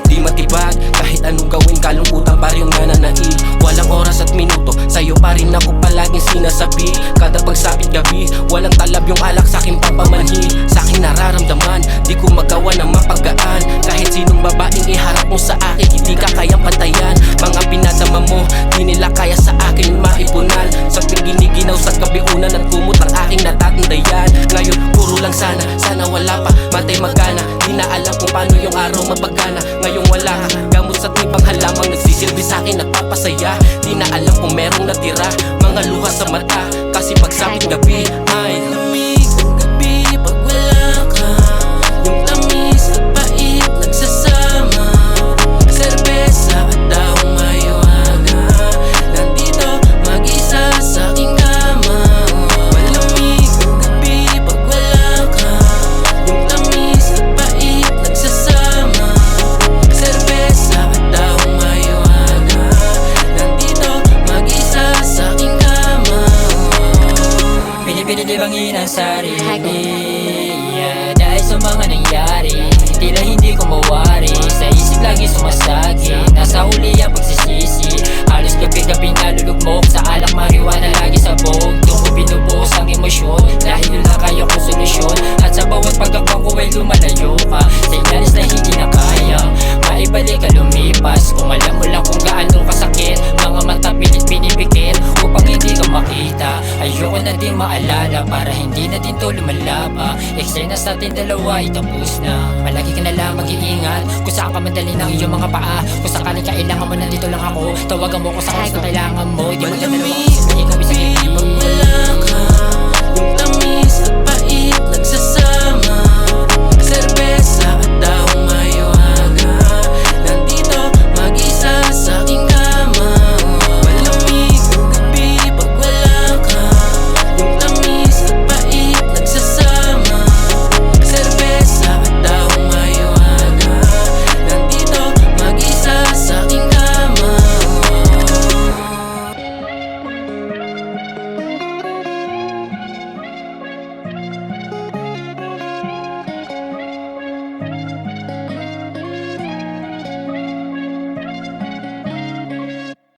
Di matibag, kahit anong gawin kalungkutan pa rin nananaig. Walang oras at minuto, sa'yo pa rin ako palaging sinasabi. Kada pagsapit gabi, walang talab yung alak sa'king papamanhi. Sa'king nararamdaman, di ko magawa ng mapagaan. Kahit sinong babaeng iharap mo sa akin, hindi ka kayang pantayan. Mga pinadama mo, di nila kaya sa akin maipunal. Sa giniginaw sa kabiunan at kumot ang aking natatandayan. Ngayon, puro lang sana, sana wala pa, matay magana. Di na alam kung paano yung araw mapagana. Ngayong wala ka, gamot sa tipang halamang nagsisilbi sa'kin nagpapasaya. Di na alam kung merong natira, mga luha sa mata. Kasi pagsapit gabi ay lamig ang gabi pag wala ka. Yung tamis at pait nagsasama. Serbesa at daong mahiwaga. Nandito mag-isa sa aking kama. Malamig ang gabi pag wala ka. Yung tamis at pait nagsasama. Serbesa at daong mahiwaga. Nandito mag-isa sa aking kama. Pinipilit libangin ang sarili, dahil sa mga nangyari. Tila hindi ko mawari, sa isip lagi sumasagi. Nasa huli ang pagsisisi, halos gabi-gabi nalulugmok. Sa alak marijuana lagi sabog, doon ko binubuhos ang emosyon. Dahil yun lang kaya ko solusyon, at sa bawat pagkakbang ko ay lumalayo ka. Senyales na hindi na kaya maibalik ka lumipas. Kung alam mo lang kung gaano kasakit, mga mata pilit pinipikit upang hindi ka makita. Ayoko na din maalala para hindi na din to lumalaba. Eksena sa ating dalawa ay tapos na. Malagi ka na lang mag-iingat kung saan ka madali ng iyong mga paa. Kung sakaling kailangan mo, nandito lang ako. Tawagan mo kung saan gusto kailangan mo. Di mo malamig ang gabi pag wala ka. Yung tamis at pait nagsasama.